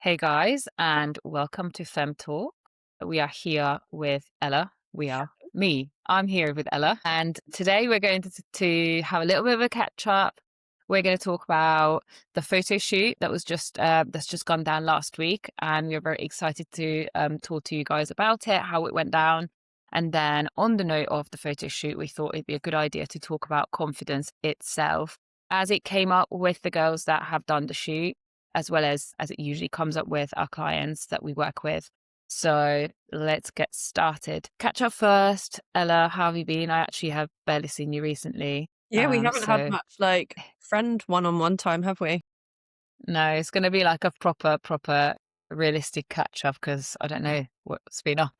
Hey guys, and welcome to Fem Talk. We are here with Ella. We are me. I'm here with Ella, and today we're going to have a little bit of a catch up. We're going to talk about the photo shoot that was just that's just gone down last week, and we're very excited to talk to you guys about it, how it went down, and then on the note of the photo shoot, we thought it'd be a good idea to talk about confidence itself, as it came up with the girls that have done the shoot as well as it usually comes up with our clients that we work with. So let's get started. Catch up first. Ella, how have you been? I actually have barely seen you recently. Yeah, we haven't had So much friend one-on-one time, have we? no, it's going to be like a proper realistic catch up because I don't know what's been up.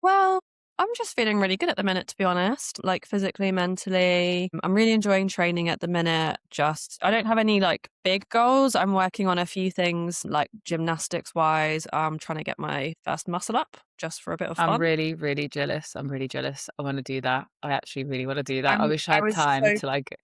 Well, I'm just feeling really good at the minute, to be honest, like physically, mentally. I'm really enjoying training at the minute. I don't have any big goals. I'm working on a few things like gymnastics wise. I'm trying to get my first muscle up just for a bit of I'm fun. really, really jealous. I'm really jealous. I want to do that. I actually really want to do that. I I'm, wish I I had was time so to like,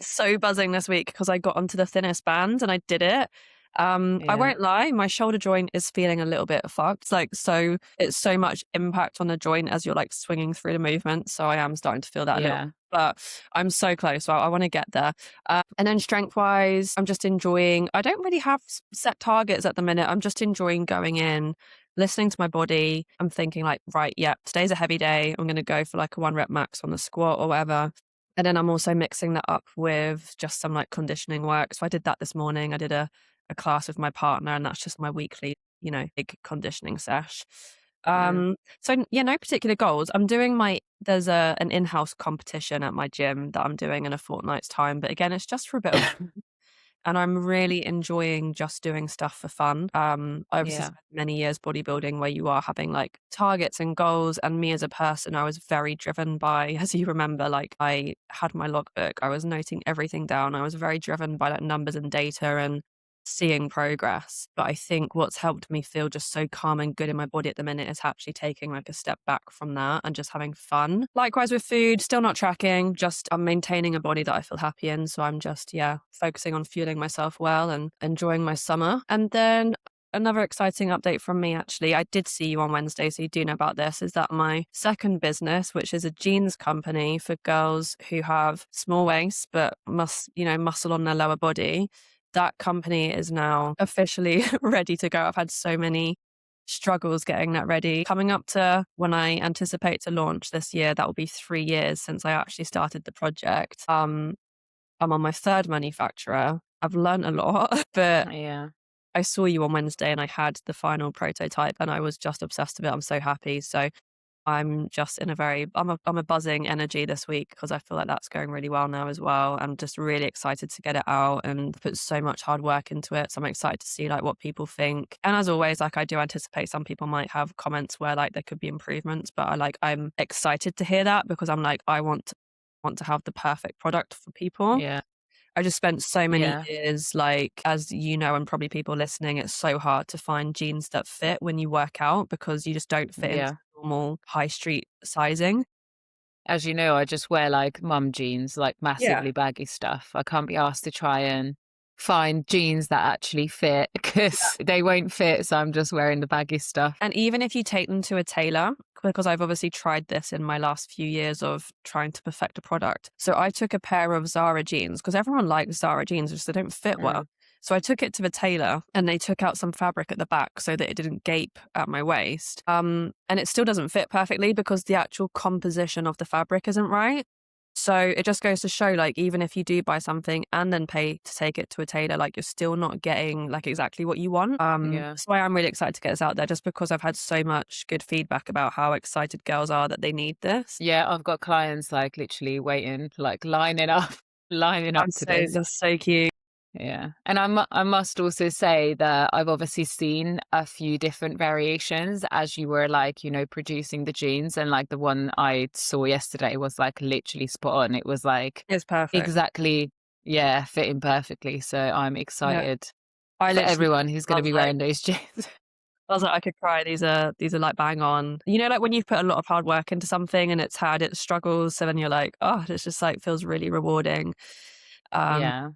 so buzzing this week because I got onto the thinnest band and I did it. I yeah, won't lie, my shoulder joint is feeling a little bit fucked. It's so much impact on the joint as you're swinging through the movement. So I am starting to feel that a little, yeah, but I'm so close. So I want to get there. And then strength wise, I'm just enjoying, I don't really have set targets at the minute. I'm just enjoying going in, listening to my body. I'm thinking right, yeah, today's a heavy day. I'm going to go for a 1 rep max on the squat or whatever. And then I'm also mixing that up with just some conditioning work. So I did that this morning. I did a class with my partner, and that's just my weekly, big conditioning sesh. yeah. So yeah, no particular goals. There's an in-house competition at my gym that I'm doing in a fortnight's time. But again, it's just for a bit of and I'm really enjoying just doing stuff for fun. I obviously Yeah. spent many years bodybuilding where you are having targets and goals. And me as a person, I was very driven by, as you remember, I had my logbook, I was noting everything down. I was very driven by numbers and data and seeing progress. But I think what's helped me feel just so calm and good in my body at the minute is actually taking a step back from that and just having fun. Likewise with food, still not tracking, just I'm maintaining a body that I feel happy in. So I'm just, yeah, focusing on fueling myself well and enjoying my summer. And then another exciting update from me, actually, I did see you on Wednesday, so you do know about this, is that my second business, which is a jeans company for girls who have small waists but muscle on their lower body, that company is now officially ready to go. I've had so many struggles getting that ready. Coming up to when I anticipate to launch this year, that will be 3 years since I actually started the project. I'm on my third manufacturer. I've learned a lot, but Yeah. I saw you on Wednesday and I had the final prototype and I was just obsessed with it. I'm so happy. So I'm just in I'm a buzzing energy this week because I feel like that's going really well now as well. I'm just really excited to get it out and put so much hard work into it. So I'm excited to see what people think. And as always, I do anticipate some people might have comments where there could be improvements, but I'm excited to hear that because I want to have the perfect product for people. Yeah. I just spent so many Yeah. years, as you know, and probably people listening, it's so hard to find jeans that fit when you work out because you just don't fit into Yeah. normal high street sizing. As you know, I just wear like mum jeans, like Yeah. massively baggy stuff. I can't be asked to try and find jeans that actually fit because they won't fit. So I'm just wearing the baggy stuff. And even if you take them to a tailor, because I've obviously tried this in my last few years of trying to perfect a product. So I took a pair of Zara jeans because everyone likes Zara jeans, just they don't fit well. Mm. So I took it to the tailor and they took out some fabric at the back so that it didn't gape at my waist. And it still doesn't fit perfectly because the actual composition of the fabric isn't right. So it just goes to show, even if you do buy something and then pay to take it to a tailor, you're still not getting exactly what you want. Yeah. That's why I'm really excited to get this out there, just because I've had so much good feedback about how excited girls are that they need this. Yeah. I've got clients like literally waiting, like lining up, lining up to this. That's so cute. Yeah. And I must also say that I've obviously seen a few different variations as you were producing the jeans, and like the one I saw yesterday was like literally spot on. It was like It's perfect. exactly, yeah, fitting perfectly. So I'm Yeah. excited I for literally, everyone who's I going to was be like, wearing those jeans. I could cry. These are bang on. When you've put a lot of hard work into something and it's had its struggles, so then you're like, oh, it's just feels really rewarding. Um, Yeah.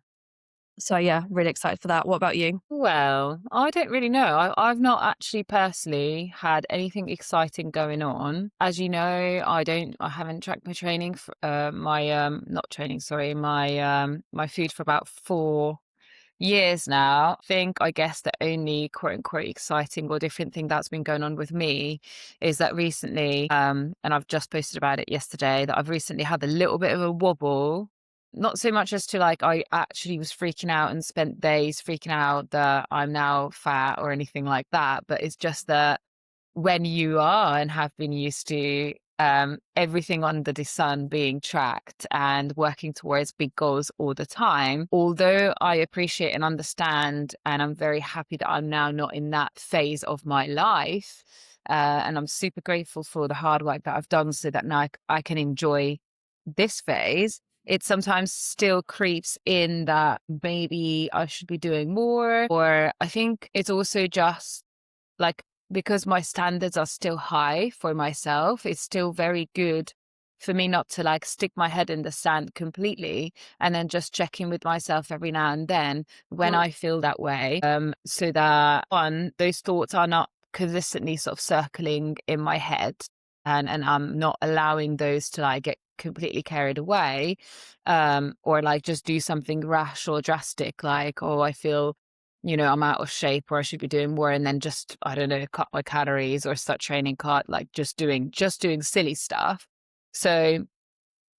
So yeah, really excited for that. What about you? Well, I don't really know. I've not actually personally had anything exciting going on. As you know, I haven't tracked my training for not training, sorry, my food for about 4 years now. I guess the only quote unquote exciting or different thing that's been going on with me is that recently, and I've just posted about it yesterday, that I've recently had a little bit of a wobble. Not so much as to like I actually was freaking out and spent days freaking out that I'm now fat or anything like that, but it's just that when you are and have been used to everything under the sun being tracked and working towards big goals all the time, although I appreciate and understand, and I'm very happy that I'm now not in that phase of my life. And I'm super grateful for the hard work that I've done so that now I can enjoy this phase. It sometimes still creeps in that maybe I should be doing more, or I think it's also just like, because my standards are still high for myself, it's still very good for me not to like stick my head in the sand completely and then just check in with myself every now and then when Mm. I feel that way. So that one, those thoughts are not consistently sort of circling in my head, and I'm not allowing those to like get completely carried away, or like just do something rash or drastic, like, oh, I feel I'm out of shape or I should be doing more, and then just, I don't know, cut my calories or start training cut, like just doing silly stuff. So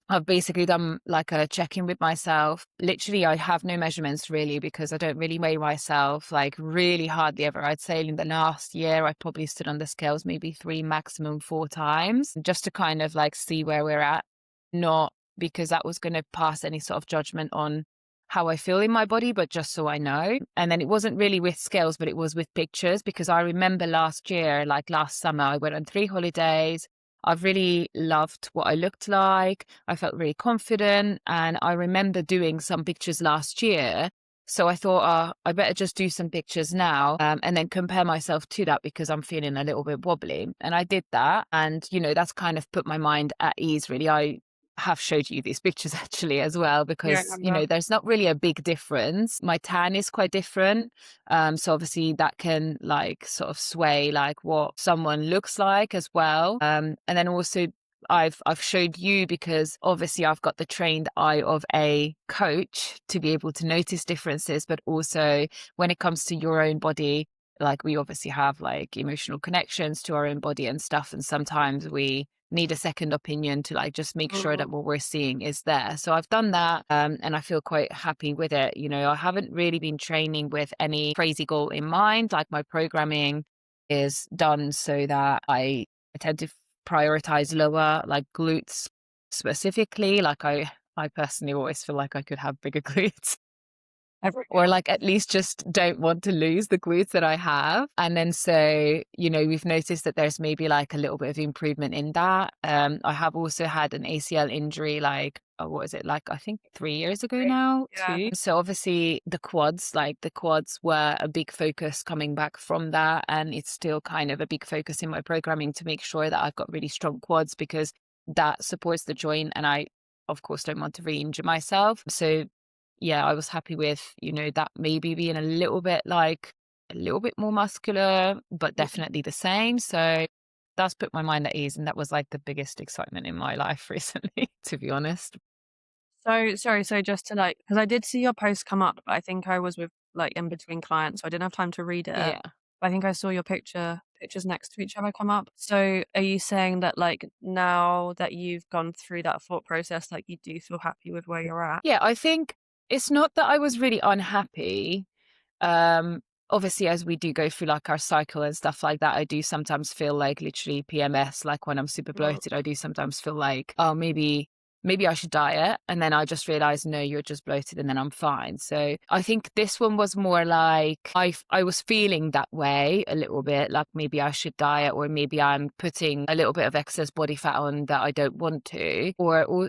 I've basically done like a check-in with myself. Literally, I have no measurements really because I don't really weigh myself like really hardly ever. I'd say in the last year, I probably stood on the scales maybe 3, maximum 4 times, just to kind of like see where we're at. Not because that was going to pass any sort of judgment on how I feel in my body, but just so I know. And then it wasn't really with scales, but it was with pictures, because I remember last year, like last summer, I went on 3 holidays. I've really loved what I looked like. I felt really confident. And I remember doing some pictures last year. So I thought, I better just do some pictures now, and then compare myself to that because I'm feeling a little bit wobbly. And I did that. And, that's kind of put my mind at ease, really. I have showed you these pictures actually as well, Yeah, I because, remember. there's not really a big difference. My tan is quite different. So obviously that can like sort of sway like what someone looks like as well. And then also I've showed you because obviously I've got the trained eye of a coach to be able to notice differences, but also when it comes to your own body, like we obviously have like emotional connections to our own body and stuff. And sometimes we need a second opinion to like just make sure that Mm. what we're seeing is there. So I've done that, and I feel quite happy with it. I haven't really been training with any crazy goal in mind. Like my programming is done so that I tend to prioritize lower like glutes specifically. Like I personally always feel like I could have bigger glutes, Every or girl. like at least just don't want to lose the glutes that I have. And then so, we've noticed that there's maybe like a little bit of improvement in that. I have also had an ACL injury, like, what is it, like I think 3 years ago Great. now Yeah. too. So obviously the quads were a big focus coming back from that. And it's still kind of a big focus in my programming to make sure that I've got really strong quads, because that supports the joint. And I, of course, don't want to re-injure myself. So yeah, I was happy with, that maybe being a little bit more muscular, but Mm. definitely the same. So that's put my mind at ease. And that was like the biggest excitement in my life recently, to be honest. So sorry, so just to like, because I did see your post come up, but I think I was with like in between clients, so I didn't have time to read it. Yeah. But I think I saw your pictures next to each other come up. So are you saying that like now that you've gone through that thought process, like you do feel happy with where you're at? Yeah, I think it's not that I was really unhappy. Um, Obviously, as we do go through like our cycle and stuff like that, I do sometimes feel like literally PMS, like when I'm super Mm. bloated, I do sometimes feel like, oh, maybe I should diet. And then I just realize, no, you're just bloated, and then I'm fine. So I think this one was more like I was feeling that way a little bit, like maybe I should diet, or maybe I'm putting a little bit of excess body fat on that I don't want to,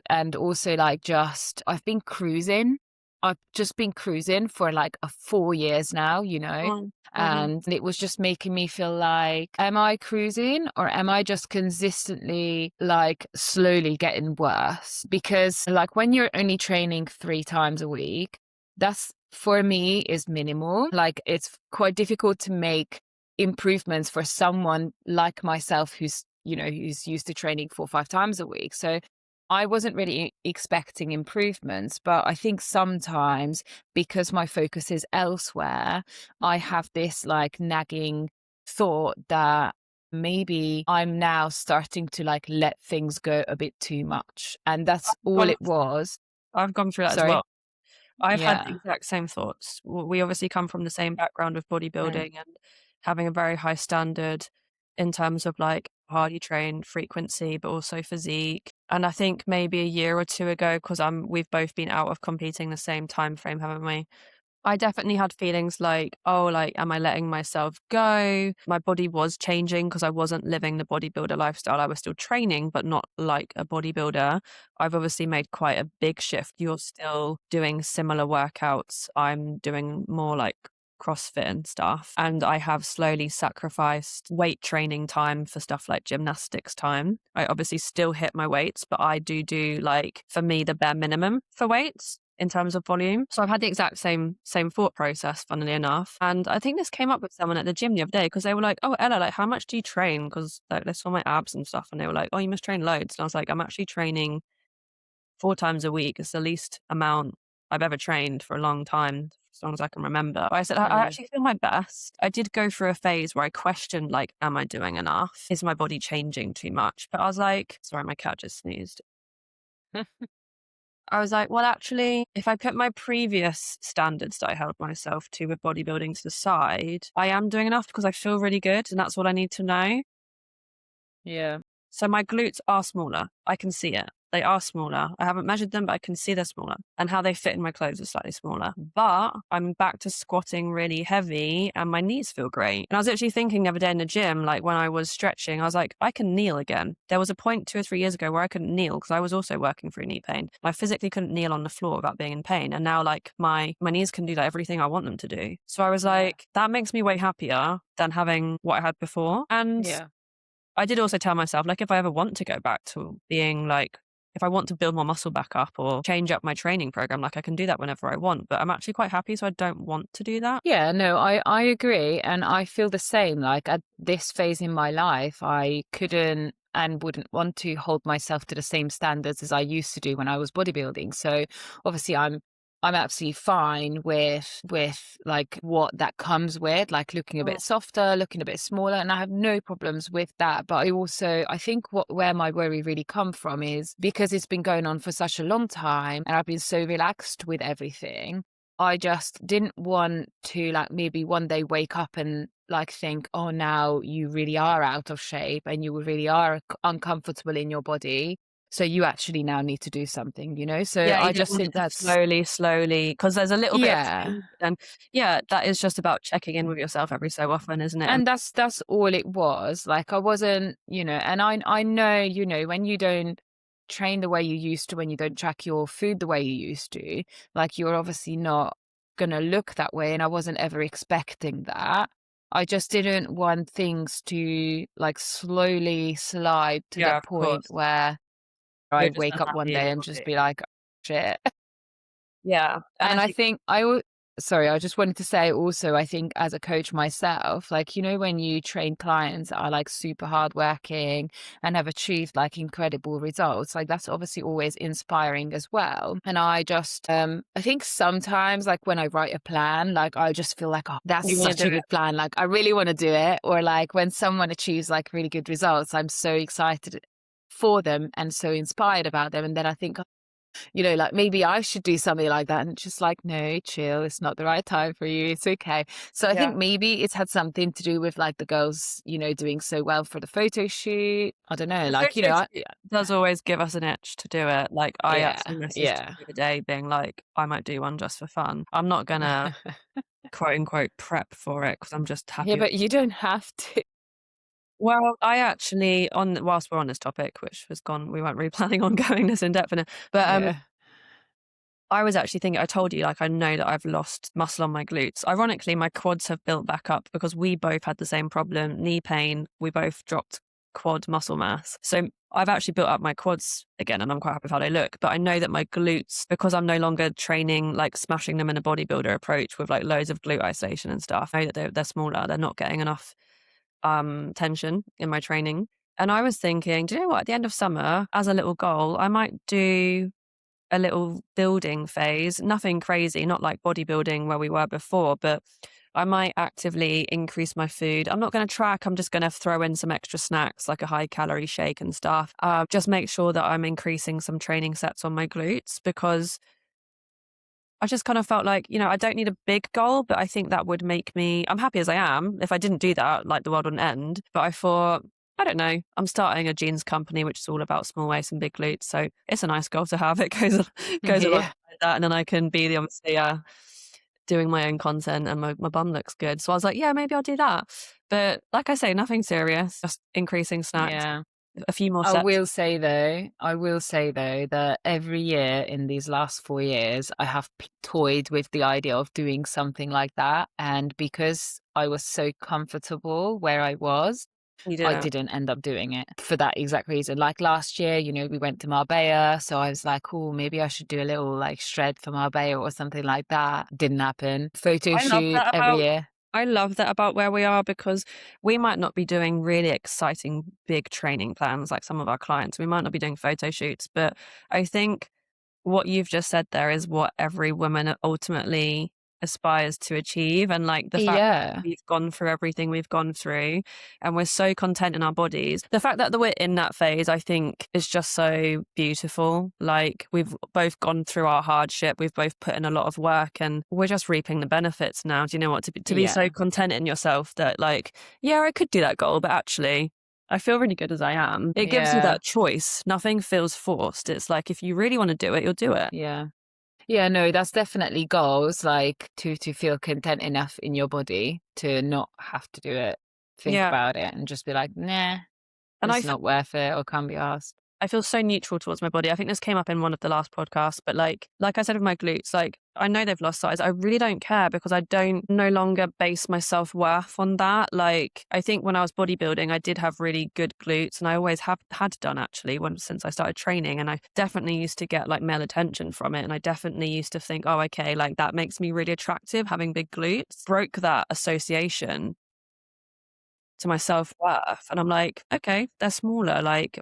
and also like just I've been cruising. I've just been cruising for like 4 years now, Mm. Mhm. and it was just making me feel like, am I cruising, or am I just consistently like slowly getting worse? Because like when you're only training 3 times a week, that's for me is minimal. Like it's quite difficult to make improvements for someone like myself who's, who's used to training 4 or 5 times a week. So I wasn't really expecting improvements, but I think sometimes because my focus is elsewhere, I have this like nagging thought that maybe I'm now starting to like let things go a bit too much. And that's all Gone it was. I've gone through that as Sorry. well. I've had the Yeah. exact same thoughts. We obviously come from the same background of Mm. bodybuilding and having a very high standard in terms of like hard you train, frequency, but also physique. And I think maybe a year or two ago, because we've both been out of competing the same time frame, haven't we? I definitely had feelings like, oh, like, am I letting myself go? My body was changing because I wasn't living the bodybuilder lifestyle. I was still training, but not like a bodybuilder. I've obviously made quite a big shift. You're still doing similar workouts. I'm doing more like CrossFit and stuff. And I have slowly sacrificed weight training time for stuff like gymnastics time. I obviously still hit my weights, but I do like, for me, the bare minimum for weights in terms of volume. So I've had the exact same thought process, funnily enough. And I think this came up with someone at the gym the other day because they were like, "Oh, Ella, like, how much do you train?" Because like they saw my abs and stuff, and they were like, "Oh, you must train loads." And I was like, "I'm actually training 4 times a week. It's the least amount I've ever trained for a long time, as long as I can remember." But I said, I Mm. actually feel my best. I did go through a phase where I questioned, like, am I doing enough? Is my body changing too much? But I was like, sorry, my cat just sneezed. I was like, well, actually, if I put my previous standards that I held myself to with bodybuilding to the side, I am doing enough because I feel really good. And that's what I need to know. Yeah. So my glutes are smaller. I can see it. They are smaller. I haven't measured them, but I can see they're smaller. And how they fit in my clothes is slightly smaller. But I'm back to squatting really heavy and my knees feel great. And I was actually thinking the other day in the gym, like when I was stretching, I was like, I can kneel again. There was a point 2 or 3 years ago where I couldn't kneel because I was also working through knee pain. I physically couldn't kneel on the floor without being in pain. And now like my knees can do like everything I want them to do. So I was Yeah. like, that makes me way happier than having what I had before. And Yeah. I did also tell myself, like, if I ever want to go back to being like, if I want to build more muscle back up or change up my training program, like I can do that whenever I want. But I'm actually quite happy, so I don't want to do that. Yeah, no, I agree. And I feel the same. Like at this phase in my life, I couldn't and wouldn't want to hold myself to the same standards as I used to do when I was bodybuilding. So obviously I'm absolutely fine with like what that comes with, like looking a Mm. bit softer, looking a bit smaller, and I have no problems with that. But I think where my worry really come from is because it's been going on for such a long time and I've been so relaxed with everything. I just didn't want to like maybe one day wake up and like think, oh, now you really are out of shape and you really are uncomfortable in your body. So you actually now need to do something, So Yeah, you I don't just want think it to that's, slowly, because there's a little bit of yeah. pain. But then, yeah, that is just about checking in with yourself every so often, isn't it? And And that's all it was. Like I wasn't, and I know, when you don't train the way you used to, when you don't track your food the way you used to, like you're obviously not gonna look that way. And I wasn't ever expecting that. I just didn't want things to like slowly slide to the yeah, of point course, where you're I just wake up one unhappy in day your and just body. be like, shit. Yeah, and I And I think think sorry, I just wanted to say also, I think as a coach myself, like, when you train clients that are like super hardworking and have achieved like incredible results, like that's obviously always inspiring as well. And I think sometimes like when I write a plan, like I just feel like, oh, that's you want such to a do it. good plan. Like I really want to do it. Or like when someone achieves like really good results, I'm so excited for them and so inspired about them. And then I think, like maybe I should do something like that. And it's just like, no, chill. It's not the right time for you. It's okay. So I Yeah. think maybe it's had something to do with like the girls, doing so well for the photo shoot. I don't know. The Like, photo shoot does always give us an itch to do it. Like, I yeah, actually messaged yeah. you the other day being like, I might do one just for fun. I'm not gonna quote unquote prep for it because I'm just Yeah, happy. but you don't have to. Well, I actually whilst we're on this topic, which was gone, we weren't really planning on going this in depth in it. But Yeah. I was actually thinking, I told you, like, I know that I've lost muscle on my glutes. Ironically, my quads have built back up because we both had the same problem, knee pain. We both dropped quad muscle mass. So I've actually built up my quads again and I'm quite happy with how they look. But I know that my glutes, because I'm no longer training, like smashing them in a bodybuilder approach with like loads of glute isolation and stuff, I know that they're smaller. They're not getting enough tension in my training. And I was thinking, do you know what? At the end of summer, as a little goal, I might do a little building phase, nothing crazy, not like bodybuilding where we were before, but I might actively increase my food. I'm not going to track. I'm just going to throw in some extra snacks, like a high calorie shake and stuff. Just make sure that I'm increasing some training sets on my glutes, because I just kind of felt like, I don't need a big goal, but I think that would make me, I'm happy as I am. If I didn't do that, like the world wouldn't end. But I thought, I don't know, I'm starting a jeans company, which is all about small waist and big glutes. So it's a nice goal to have. It goes alongside Yeah. that. And then I can be the, obviously, doing my own content and my bum looks good. So I was like, yeah, maybe I'll do that. But like I say, nothing serious, just increasing snacks, Yeah. a few more sets. I will say though that every year in these last 4 years, I have toyed with the idea of doing something like that. And because I was so comfortable where I was, You I didn't. didn't end up doing it for that exact reason. Like last year, we went to Marbella. So I was like, oh, maybe I should do a little like shred for Marbella or something like that. Didn't happen. Photo I love shoot that every about year. I love that about where we are, because we might not be doing really exciting big training plans like some of our clients. We might not be doing photo shoots, but I think what you've just said there is what every woman ultimately aspires to achieve. And like the fact that Yeah. we've gone through everything we've gone through and we're so content in our bodies. The fact that we're in that phase, I think, is just so beautiful. Like we've both gone through our hardship, we've both put in a lot of work, and we're just reaping the benefits now. Do you know what? To be so Yeah. content in yourself that like, yeah, I could do that goal, but actually I feel really good as I am. It gives you Yeah. that choice. Nothing feels forced. It's like if you really want to do it, you'll do it. Yeah. Yeah, no, that's definitely goals, like to feel content enough in your body to not have to do it, think Yeah. about it and just be like, nah, And it's not worth it or can't be asked. I feel so neutral towards my body. I think this came up in one of the last podcasts, but like I said with my glutes, like I know they've lost size. I really don't care, because I don't no longer base my self-worth on that. Like I think when I was bodybuilding, I did have really good glutes, and I always have had done actually since I started training. And I definitely used to get like male attention from it. And I definitely used to think, oh, okay, like that makes me really attractive having big glutes. Broke that association to my self-worth. And I'm like, okay, they're smaller. Like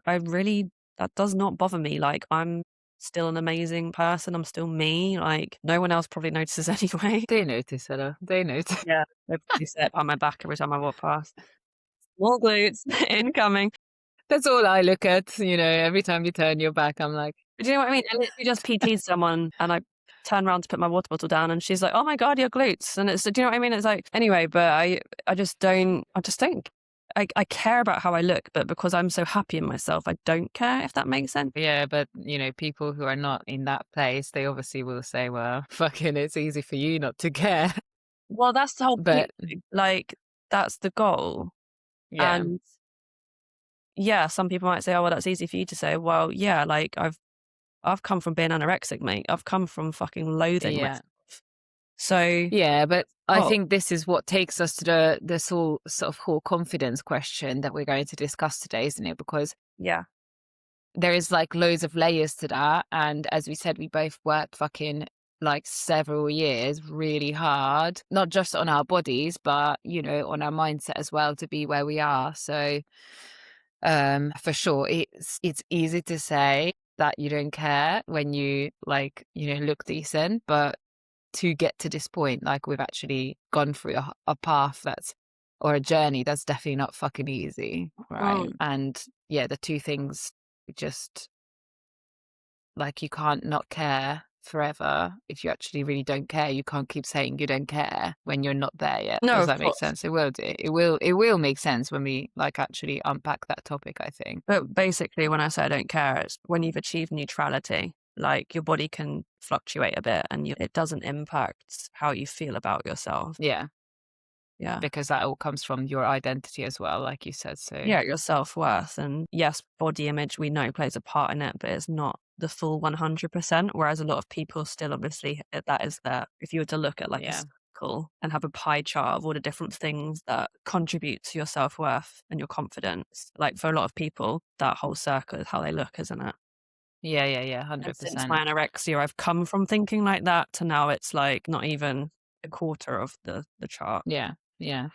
that does not bother me. Like I'm still an amazing person. I'm still me. Like no one else probably notices anyway. They notice, Ella. They notice. Yeah. They probably say it behind my back every time I walk past. More glutes incoming. That's all I look at, every time you turn your back, I'm like, Do you know what I mean? I literally just PT'd someone and I turn around to put my water bottle down and she's like, oh my God, your glutes. And do you know what I mean? It's like, anyway, but I just don't I care about how I look, but because I'm so happy in myself, I don't care, if that makes sense. yeah, but people who are not in that place, they obviously will say, well, fucking it's easy for you not to care. Well, that's the whole point. But Like, that's the goal. yeah, And yeah, some people might say, oh, well, that's easy for you to say. Well, yeah, like I've come from being anorexic, mate. I've come from fucking loathing yeah. myself. So, Yeah, but I oh, think this is what takes us to this whole sort of whole confidence question that we're going to discuss today, isn't it? Because yeah. there is like loads of layers to that. And as we said, we both worked fucking like several years really hard, not just on our bodies, but on our mindset as well to be where we are. So for sure, it's easy to say that you don't care when you like, look decent, but to get to this point, like we've actually gone through a path or a journey that's definitely not fucking easy, right? Mm. And yeah, the two things just like you can't not care forever. If you actually really don't care, you can't keep saying you don't care when you're not there yet. No, Does of that make course. sense? It will do. It will make sense when we like actually unpack that topic, I think. But basically, when I say I don't care, it's when you've achieved neutrality, like your body can fluctuate a bit and it doesn't impact how you feel about yourself. Yeah, Yeah. because that all comes from your identity as well, like you said. So Yeah, your self-worth. And yes, body image we know plays a part in it, but it's not the full 100%. Whereas a lot of people still obviously that is there. If you were to look at like a yeah. circle and have a pie chart of all the different things that contribute to your self-worth and your confidence. Like for a lot of people, that whole circle is how they look, isn't it? Yeah, yeah, yeah, And since my 100%. anorexia, I've come from thinking like that to now it's like not even a quarter of the chart. Yeah, yeah.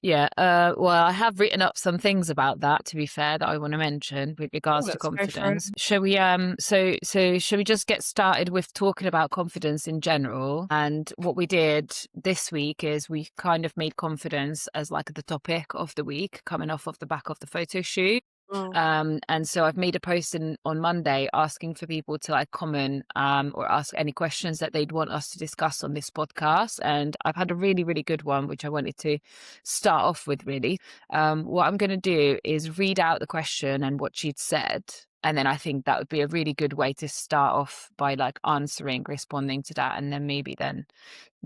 Yeah, well, I have written up some things about that, to be fair, that I want to mention with Oh, regards to let's go for it. confidence. Shall we, so shall we just get started with talking about confidence in general? And what we did this week is we kind of made confidence as like the topic of the week, coming off of the back of the photo shoot. Mm. And so I've made a post on Monday asking for people to like comment or ask any questions that they'd want us to discuss on this podcast. And I've had a really, really good one, which I wanted to start off with, really. What I'm going to do is read out the question and what she'd said. And then I think that would be a really good way to start off by like answering, responding to that, and then maybe then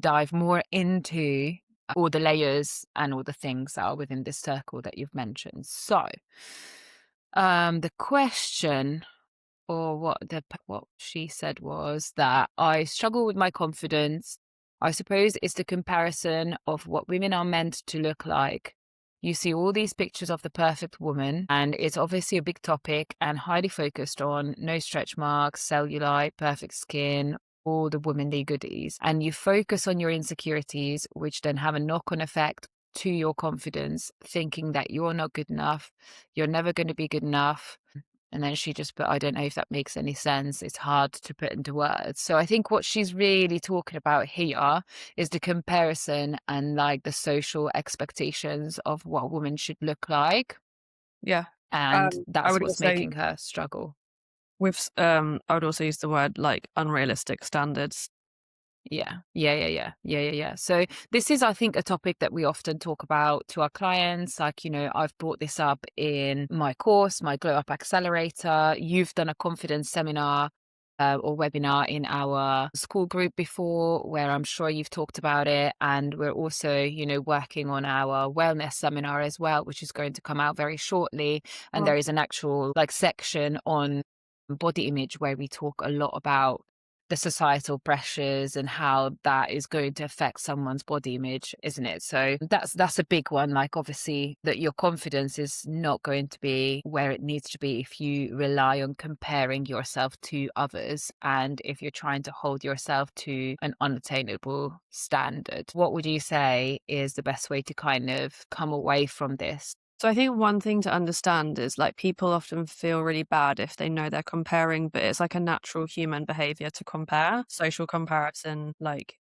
dive more into all the layers and all the things that are within this circle that you've mentioned. So, the question or what she said was that I struggle with my confidence. I suppose it's the comparison of what women are meant to look like. You see all these pictures of the perfect woman, and it's obviously a big topic and highly focused on no stretch marks, cellulite, perfect skin, all the womanly goodies. And you focus on your insecurities, which then have a knock-on effect to your confidence, thinking that you're not good enough, you're never going to be good enough. And then she just put, I don't know if that makes any sense. It's hard to put into words. So I think what she's really talking about here is the comparison and like the social expectations of what a woman should look like. Yeah. And I that's would what's also making her struggle. I would also use the word like unrealistic standards. Yeah. Yeah, yeah, yeah. Yeah, yeah, yeah. So this is, I think, a topic that we often talk about to our clients. Like, I've brought this up in my course, my Glow Up Accelerator. You've done a confidence seminar or webinar in our school group before, where I'm sure you've talked about it. And we're also, working on our wellness seminar as well, which is going to come out very shortly. And Oh, there is an actual like section on body image where we talk a lot about the societal pressures and how that is going to affect someone's body image, isn't it? So that's a big one. Like obviously that your confidence is not going to be where it needs to be if you rely on comparing yourself to others and if you're trying to hold yourself to an unattainable standard. What would you say is the best way to kind of come away from this? so I think one thing to understand is like people often feel really bad if they know they're comparing, but it's like a natural human behavior to compare. Social comparison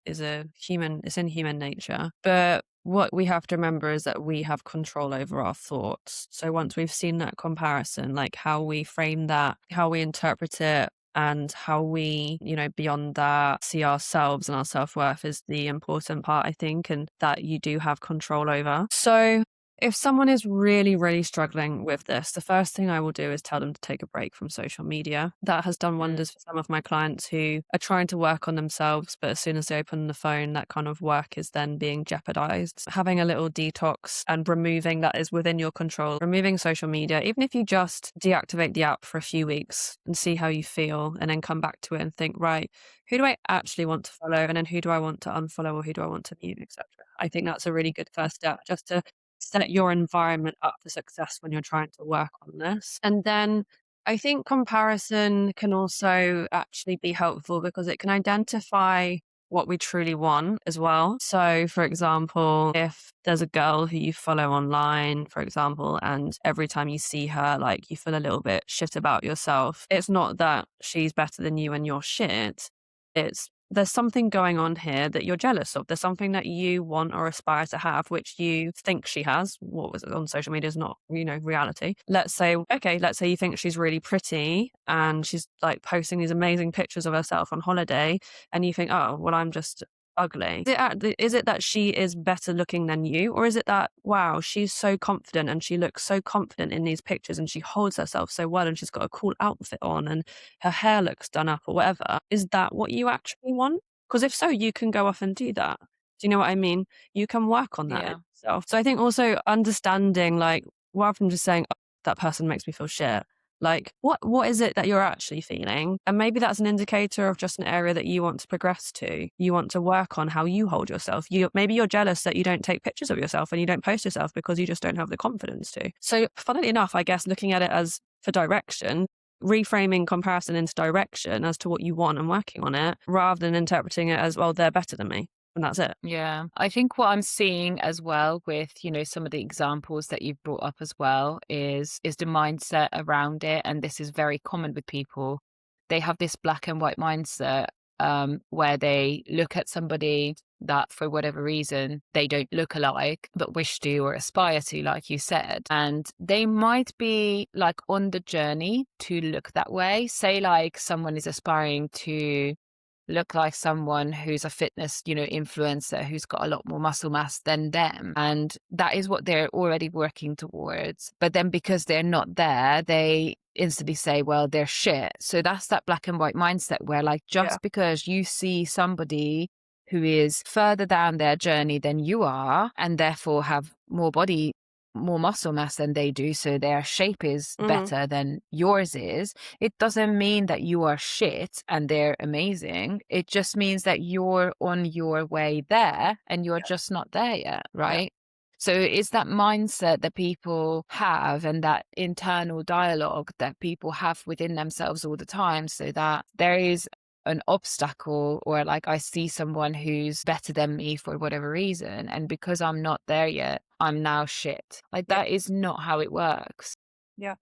it's in human nature. But what we have to remember is that we have control over our thoughts. So once we've seen that comparison, like how we frame that, how we interpret it, and how we, beyond that, see ourselves and our self-worth is the important part, I think, and that you do have control over. So if someone is really, really struggling with this, the first thing I will do is tell them to take a break from social media. That has done Mm. wonders for some of my clients who are trying to work on themselves, but as soon as they open the phone, that kind of work is then being jeopardized. Having a little detox and removing that is within your control, removing social media, even if you just deactivate the app for a few weeks and see how you feel, and then come back to it and think, right, who do I actually want to follow? And then who do I want to unfollow or who do I want to mute, etc. I think that's a really good first step, just to set your environment up for success when you're trying to work on this. And then I think comparison can also actually be helpful because it can identify what we truly want as well. So, for example, if there's a girl who you follow online, for example, and every time you see her, like you feel a little bit shit about yourself, it's not that she's better than you and you're shit. It's there's something going on here that you're jealous of. There's something that you want or aspire to have, which you think she has. What was it on social media is not, reality. Let's say you think she's really pretty and she's like posting these amazing pictures of herself on holiday, and you think, oh, well, I'm just ugly. Is it that she is better looking than you? Or is it that, wow, she's so confident and she looks so confident in these pictures and she holds herself so well and she's got a cool outfit on and her hair looks done up or whatever? Is that what you actually want? Because if so, you can go off and do that. Do you know what I mean? You can work on that Yeah. itself. So I think also understanding, like, rather than just saying, oh, that person makes me feel shit, Like, what is it that you're actually feeling? And maybe that's an indicator of just an area that you want to progress to. You want to work on how you hold yourself. Maybe you're jealous that you don't take pictures of yourself and you don't post yourself because you just don't have the confidence to. So funnily enough, I guess looking at it as for direction, reframing comparison into direction as to what you want and working on it, rather than interpreting it as, well, they're better than me. And that's it. Yeah. I think what I'm seeing as well with, some of the examples that you've brought up as well is the mindset around it. And this is very common with people. They have this black and white mindset, where they look at somebody that for whatever reason they don't look alike, but wish to or aspire to, like you said. And they might be like on the journey to look that way. Say like someone is aspiring to look like someone who's a fitness, influencer who's got a lot more muscle mass than them. And that is what they're already working towards. But then because they're not there, they instantly say, well, they're shit. So that's that black and white mindset where like, Yeah. just because you see somebody who is further down their journey than you are and therefore have more muscle mass than they do, so their shape is Hmm. better than yours is, it doesn't mean that you are shit and they're amazing. It just means that you're on your way there and you're Yeah. just not there yet, Yeah. right? So it's that mindset that people have and that internal dialogue that people have within themselves all the time, so that there is an obstacle or like I see someone who's better than me for whatever reason, and because I'm not there yet, I'm now shit. Like Yeah. that is not how it works. Yeah.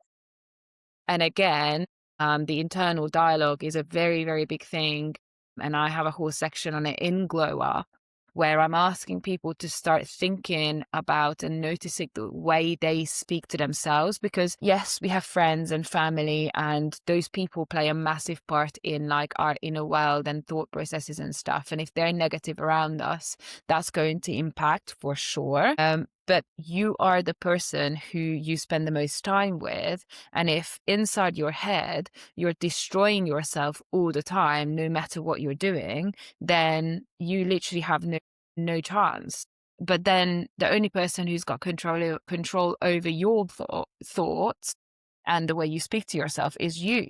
And again, the internal dialogue is a very, very big thing. And I have a whole section on it in Glow Up, where I'm asking people to start thinking about and noticing the way they speak to themselves. Because yes, we have friends and family, and those people play a massive part in like our inner world and thought processes and stuff. And if they're negative around us, that's going to impact for sure. But you are the person who you spend the most time with. And if inside your head, you're destroying yourself all the time, no matter what you're doing, then you literally have no chance. But then the only person who's got control over your thoughts and the way you speak to yourself is you,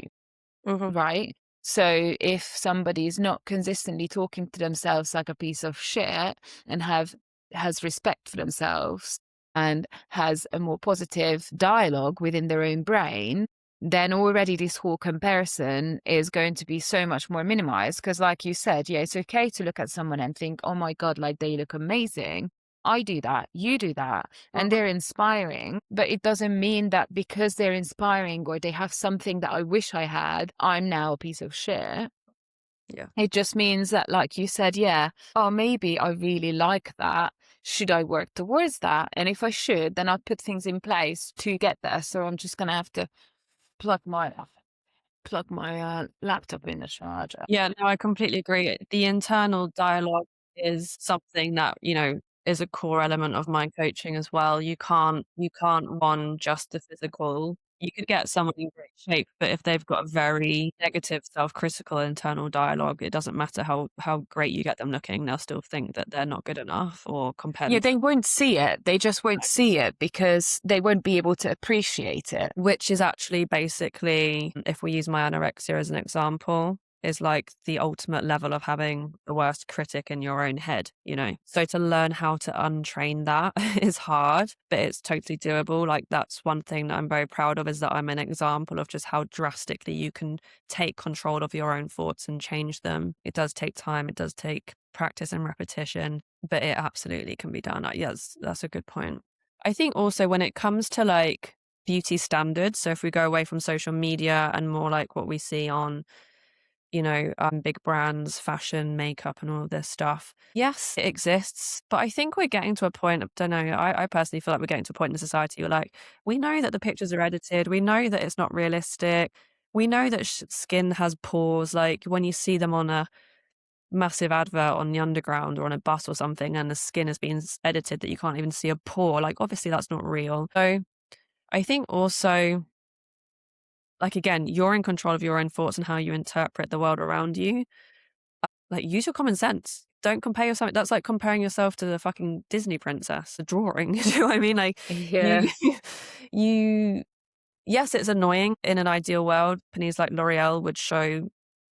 Hmm. right? So if somebody is not consistently talking to themselves like a piece of shit and has respect for themselves and has a more positive dialogue within their own brain, then already this whole comparison is going to be so much more minimized. Because like you said, yeah, it's okay to look at someone and think, oh my God, like they look amazing. I do that, you do that, and Hmm. they're inspiring. But it doesn't mean that because they're inspiring or they have something that I wish I had, I'm now a piece of shit. Yeah. It just means that, like you said, yeah, oh, maybe I really like that. Should I work towards that? And if I should, then I'll put things in place to get there. So I'm just going to have to plug my laptop in the charger. Yeah, no, I completely agree. The internal dialogue is something that, is a core element of my coaching as well. You can't run just the physical. You could get someone in great shape, but if they've got a very negative self-critical internal dialogue, it doesn't matter how great you get them looking, they'll still think that they're not good enough or compare Yeah, themselves. they won't see it. They just won't see it because they won't be able to appreciate it. Which is actually basically, if we use my anorexia as an example, is like the ultimate level of having the worst critic in your own head. So to learn how to untrain that is hard, but it's totally doable. Like that's one thing that I'm very proud of, is that I'm an example of just how drastically you can take control of your own thoughts and change them. It does take time, it does take practice and repetition, but it absolutely can be done. Yes, that's a good point. I think also when it comes to like beauty standards. So if we go away from social media and more like what we see on, big brands, fashion, makeup, and all of this stuff. Yes, it exists, but I think we're getting to a point. I don't know. I personally feel like we're getting to a point in society where, like, we know that the pictures are edited. We know that it's not realistic. We know that skin has pores. Like when you see them on a massive advert on the underground or on a bus or something, and the skin has been edited that you can't even see a pore. Like obviously that's not real. So I think also, like, again, you're in control of your own thoughts and how you interpret the world around you. Like, use your common sense. Don't compare yourself. That's like comparing yourself to the fucking Disney princess, a drawing. Do you know what I mean? Like, Yeah. you, you. yes, it's annoying. In an ideal world, companies like L'Oreal would show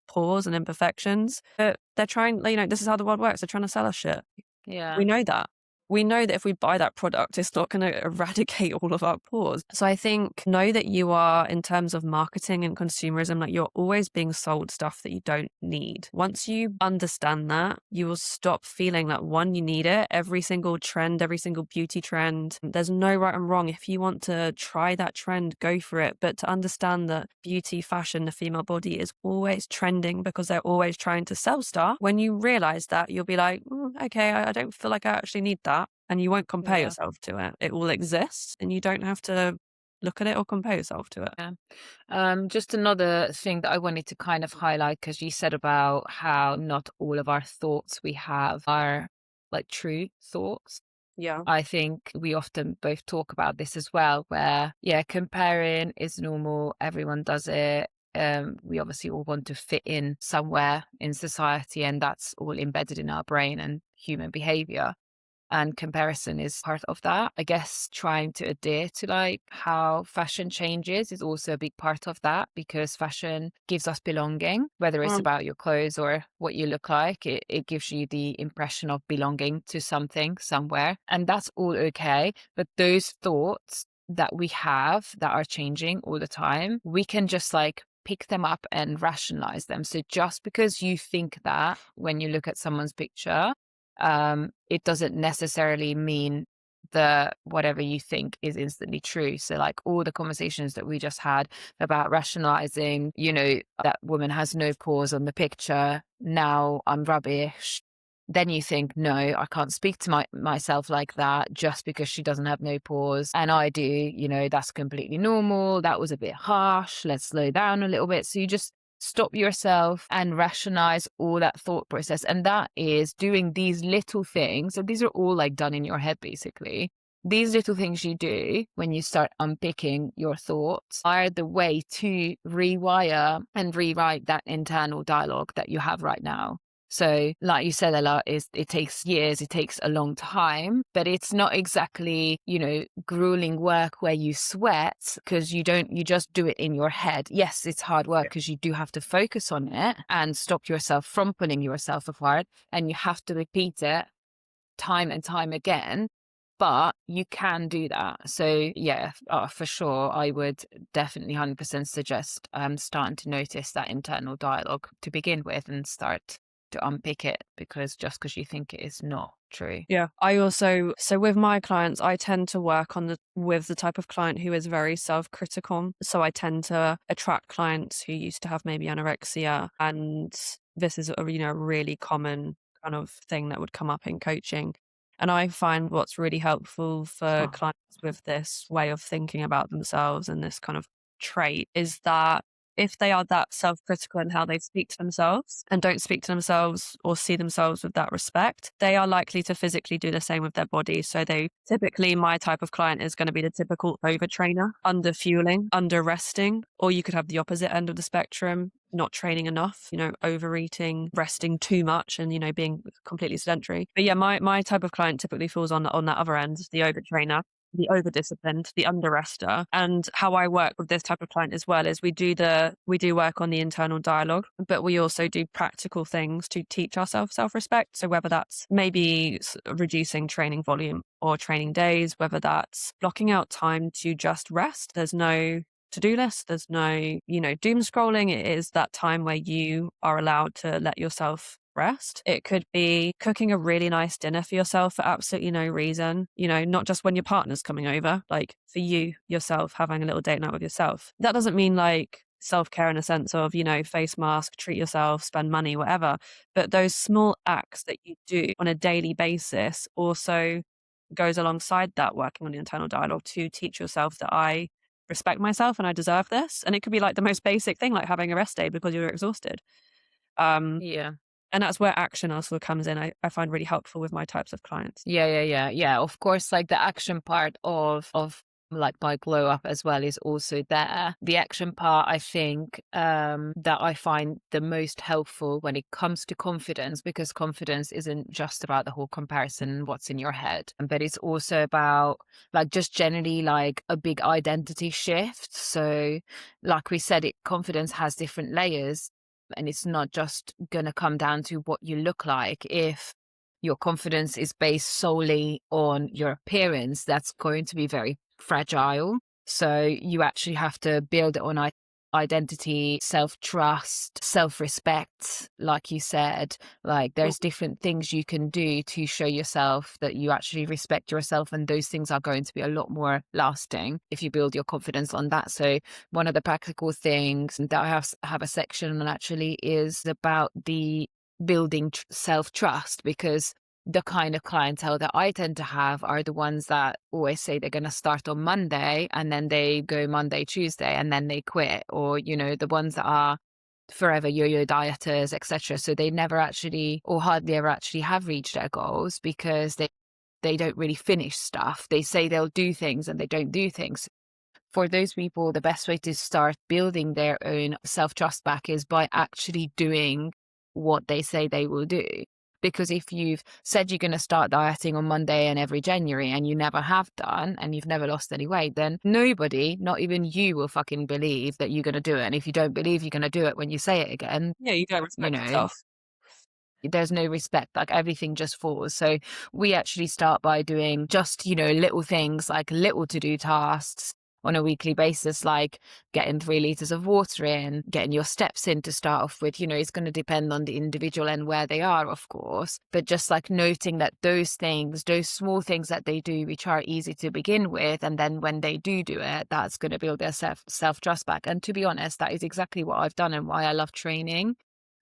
pores and imperfections, but they're trying, this is how the world works. They're trying to sell us shit. Yeah. We know that. We know that if we buy that product, it's not going to eradicate all of our pores. So I think know that you are, in terms of marketing and consumerism, like you're always being sold stuff that you don't need. Once you understand that, you will stop feeling that one, you need it. Every single trend, every single beauty trend, there's no right and wrong. If you want to try that trend, go for it. But to understand that beauty, fashion, the female body is always trending because they're always trying to sell stuff. When you realize that, you'll be like, okay, I don't feel like I actually need that. And you won't compare Yeah. yourself to it. It will exist and you don't have to look at it or compare yourself to it. Yeah. Just another thing that I wanted to kind of highlight, because you said about how not all of our thoughts we have are like true thoughts. Yeah. I think we often both talk about this as well, where, yeah, comparing is normal. Everyone does it. We obviously all want to fit in somewhere in society, and that's all embedded in our brain and human behavior. And comparison is part of that. I guess trying to adhere to like how fashion changes is also a big part of that, because fashion gives us belonging, whether it's Um, about your clothes or what you look like. It gives you the impression of belonging to something somewhere. And that's all okay. But those thoughts that we have that are changing all the time, we can just like pick them up and rationalize them. So just because you think that when you look at someone's picture, it doesn't necessarily mean that whatever you think is instantly true. So like all the conversations that we just had about rationalizing, that woman has no pores on the picture. Now I'm rubbish. Then you think, no, I can't speak to myself like that just because she doesn't have no pores. And I do, that's completely normal. That was a bit harsh. Let's slow down a little bit. So you just stop yourself and rationalize all that thought process. And that is doing these little things. And these are all like done in your head, basically. These little things you do when you start unpicking your thoughts are the way to rewire and rewrite that internal dialogue that you have right now. So, like you said, Ella, it takes years, it takes a long time, but it's not exactly, grueling work where you sweat because you just do it in your head. Yes, it's hard work because you do have to focus on it and stop yourself from pulling yourself apart, and you have to repeat it time and time again. But you can do that. So yeah, for sure, I would definitely 100% suggest starting to notice that internal dialogue to begin with and start to unpick it, because just because you think it is not true. Yeah. So with my clients, I tend to work with the type of client who is very self-critical. So I tend to attract clients who used to have maybe anorexia. And this is a really common kind of thing that would come up in coaching. And I find what's really helpful for Huh. clients with this way of thinking about themselves and this kind of trait is that if they are that self-critical in how they speak to themselves and don't speak to themselves or see themselves with that respect, they are likely to physically do the same with their body. So my type of client is going to be the typical overtrainer, under fueling, under resting, or you could have the opposite end of the spectrum, not training enough, overeating, resting too much and, being completely sedentary. But yeah, my type of client typically falls on that other end, the overtrainer, the over-disciplined, the under-rester. And how I work with this type of client as well is we do work on the internal dialogue, but we also do practical things to teach ourselves self-respect. So whether that's maybe reducing training volume or training days, whether that's blocking out time to just rest. There's no to-do list. There's no, doom scrolling. It is that time where you are allowed to let yourself rest. It could be cooking a really nice dinner for yourself for absolutely no reason, not just when your partner's coming over, like for you, yourself, having a little date night with yourself. That doesn't mean like self-care in a sense of, face mask, treat yourself, spend money, whatever. But those small acts that you do on a daily basis also goes alongside that, working on the internal dialogue to teach yourself that I respect myself and I deserve this. And it could be like the most basic thing, like having a rest day because you're exhausted. Um, Yeah. and that's where action also comes in. I find really helpful with my types of clients. Yeah. Of course, like the action part of like my glow up as well is also there. The action part, I think, that I find the most helpful when it comes to confidence, because confidence isn't just about the whole comparison and what's in your head, but it's also about like just generally like a big identity shift. So like we said, confidence has different layers, and it's not just going to come down to what you look like. If your confidence is based solely on your appearance, that's going to be very fragile. So you actually have to build it on identity, self-trust, self-respect. Like you said, like there's different things you can do to show yourself that you actually respect yourself, and those things are going to be a lot more lasting if you build your confidence on that. So one of the practical things that I have a section on actually is about the building self-trust, because the kind of clientele that I tend to have are the ones that always say they're going to start on Monday, and then they go Monday, Tuesday, and then they quit. Or, you know, the ones that are forever yo-yo dieters, etc. So they never actually, or hardly ever actually, have reached their goals because they don't really finish stuff. They say they'll do things and they don't do things. For those people, the best way to start building their own self-trust back is by actually doing what they say they will do. Because if you've said you're going to start dieting on Monday and every January, and you never have done, and you've never lost any weight, then nobody, not even you, will fucking believe that you're going to do it. And if you don't believe you're going to do it when you say it again, Yeah, you don't you respect know, yourself. there's no respect, like everything just falls. So we actually start by doing just, you know, little things, like little to-do tasks on a weekly basis, like getting 3 liters of water in, getting your steps in to start off with. You know, it's going to depend on the individual and where they are, of course, but just like noting that those things, those small things that they do, which are easy to begin with, and then when they do it, that's going to build their self-trust back. And to be honest, that is exactly what I've done and why I love training,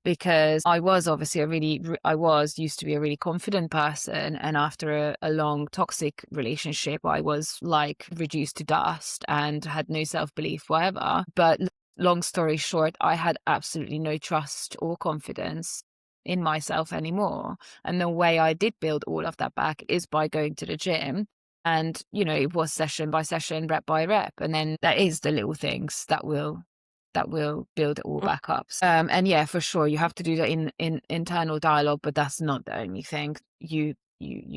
because I was obviously I was used to be a really confident person. And after a long toxic relationship, I was like reduced to dust and had no self-belief, whatever. But long story short, I had absolutely no trust or confidence in myself anymore. And the way I did build all of that back is by going to the gym. And, you know, it was session by session, rep by rep. And then that is the little things that will build it all back up. And yeah, for sure, you have to do that in internal dialogue, but that's not the only thing. You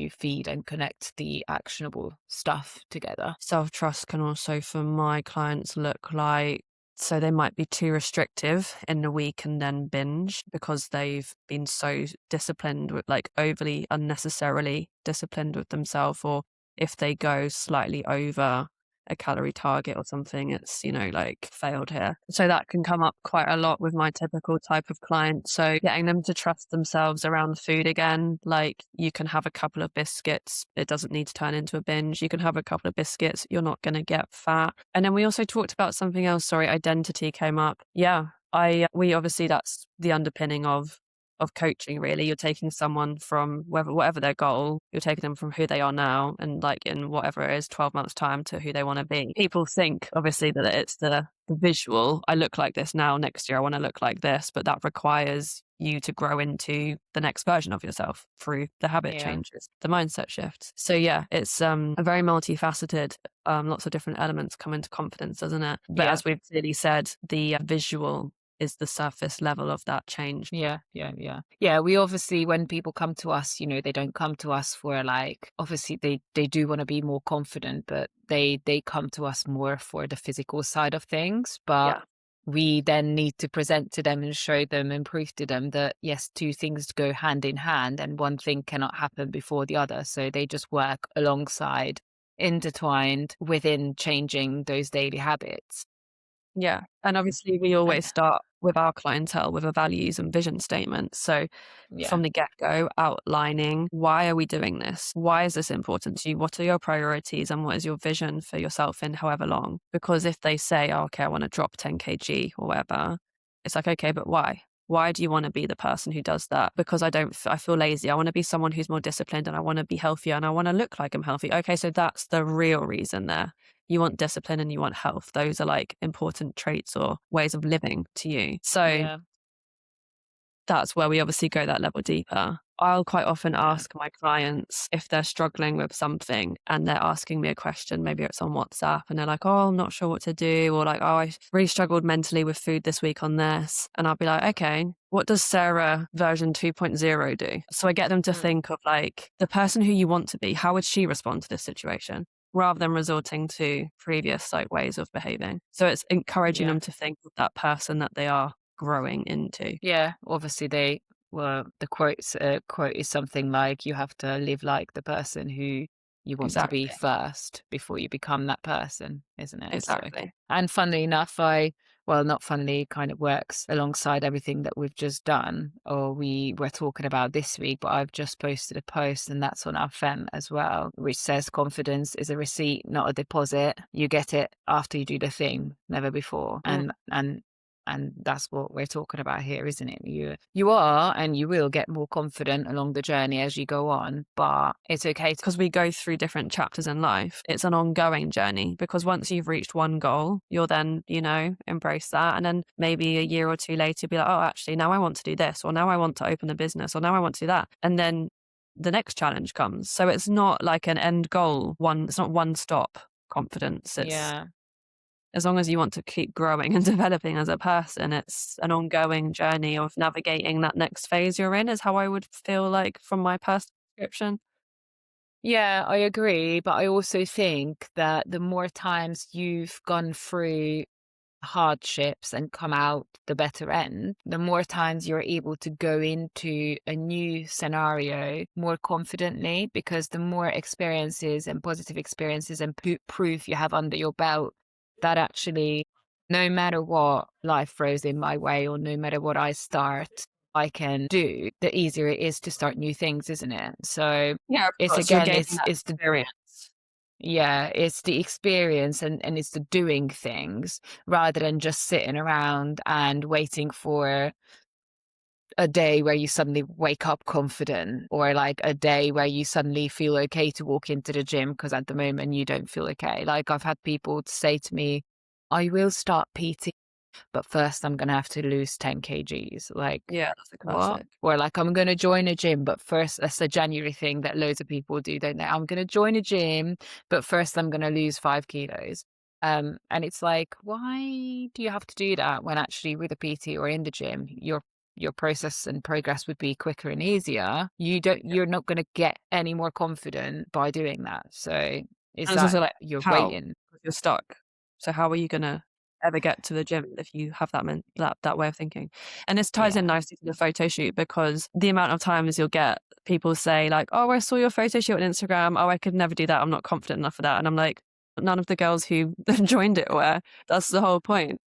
feed and connect the actionable stuff together. Self-trust can also, for my clients, look like, so they might be too restrictive in the week and then binge because they've been so disciplined with, like, overly unnecessarily disciplined with themselves, or if they go slightly over a calorie target or something, it's, you know, like failed here. So that can come up quite a lot with my typical type of client. So getting them to trust themselves around food again, like you can have a couple of biscuits. It doesn't need to turn into a binge. You can have a couple of biscuits. You're not going to get fat. And then we also talked about something else. Sorry, identity came up. Yeah. We obviously, that's the underpinning of coaching, really. You're taking someone from whatever their goal, you're taking them from who they are now and, like, in whatever it is, 12 months time, to who they want to be. People think obviously that it's the visual. I look like this now, next year I want to look like this, but that requires you to grow into the next version of yourself through the habit changes, the mindset shifts. So yeah, it's a very multifaceted, lots of different elements come into confidence, doesn't it? But as we've clearly said, the visual is the surface level of that change. Yeah. Yeah, we obviously, when people come to us, you know, they don't come to us for like, obviously they do want to be more confident, but they come to us more for the physical side of things. But we then need to present to them and show them and prove to them that yes, two things go hand in hand and one thing cannot happen before the other. So they just work alongside, intertwined within changing those daily habits. Yeah. And obviously we always start with our clientele with a values and vision statement. So from the get-go, outlining, why are we doing this? Why is this important to you? What are your priorities and what is your vision for yourself in however long? Because if they say, oh, okay, I want to drop 10 kg or whatever, it's like, okay, but why? Why do you want to be the person who does that? Because I feel lazy. I want to be someone who's more disciplined and I want to be healthier and I want to look like I'm healthy. Okay, so that's the real reason there. You want discipline and you want health. Those are like important traits or ways of living to you. So that's where we obviously go that level deeper. I'll quite often Yeah. ask my clients if they're struggling with something and they're asking me a question, maybe it's on WhatsApp and they're like, oh, I'm not sure what to do. Or like, oh, I really struggled mentally with food this week on this. And I'll be like, okay, what does Sarah version 2.0 do? So I get them to Mm. think of like the person who you want to be. How would she respond to this situation? Rather than resorting to previous like ways of behaving. So it's encouraging Yeah. them to think of that person that they are growing into. Yeah. Obviously, the quote is something like, you have to live like the person who you want to be Exactly. first before you become that person, isn't it? So, Exactly. and funnily enough, well, not funnily, kind of works alongside everything that we've just done, or we were talking about this week, but I've just posted a post, and that's on our Fem as well, which says confidence is a receipt, not a deposit. You get it after you do the thing, never before. Mm. And that's what we're talking about here, isn't it? You are, and you will get more confident along the journey as you go on, but it's okay to, Because we go through different chapters in life, it's an ongoing journey because once you've reached one goal, you'll then, embrace that. And then maybe a year or two later, be like, oh, actually, now I want to do this, or now I want to open a business, or now I want to do that. And then the next challenge comes. So it's not like an end goal, it's not one stop confidence. It's yeah. as long as you want to keep growing and developing as a person, it's an ongoing journey of navigating that next phase you're in, is how I would feel like from my personal description. Yeah, I agree. But I also think that the more times you've gone through hardships and come out the better end, the more times you're able to go into a new scenario more confidently, because the more experiences and positive experiences and proof you have under your belt, that actually, no matter what life throws in my way, or no matter what I can do, the easier it is to start new things, isn't it? So Yeah, of it's course, you're again, gaining that it's the experience. yeah, it's the experience, and it's the doing things rather than just sitting around and waiting for a day where you suddenly wake up confident, or like a day where you suddenly feel okay to walk into the gym because at the moment you don't feel okay. Like, I've had people say to me, I will start PT, but first I'm gonna have to lose 10 kgs. Like, Yeah, that's a what? classic. Or like, I'm gonna join a gym, but first, that's a January thing that loads of people do, don't they? I'm gonna join a gym, but first I'm gonna lose 5 kilos. And it's like, why do you have to do that when actually with a PT or in the gym, your process and progress would be quicker and easier? Yeah. You're not gonna get any more confident by doing that. So is And it's that also like, you're how? waiting? Because you're stuck. So how are you gonna ever get to the gym if you have that way of thinking? And this ties in Yeah. nicely to the photo shoot because the amount of times you'll get people say like, "Oh, I saw your photo shoot on Instagram. Oh, I could never do that. I'm not confident enough for that." And I'm like, none of the girls who joined it were. That's the whole point.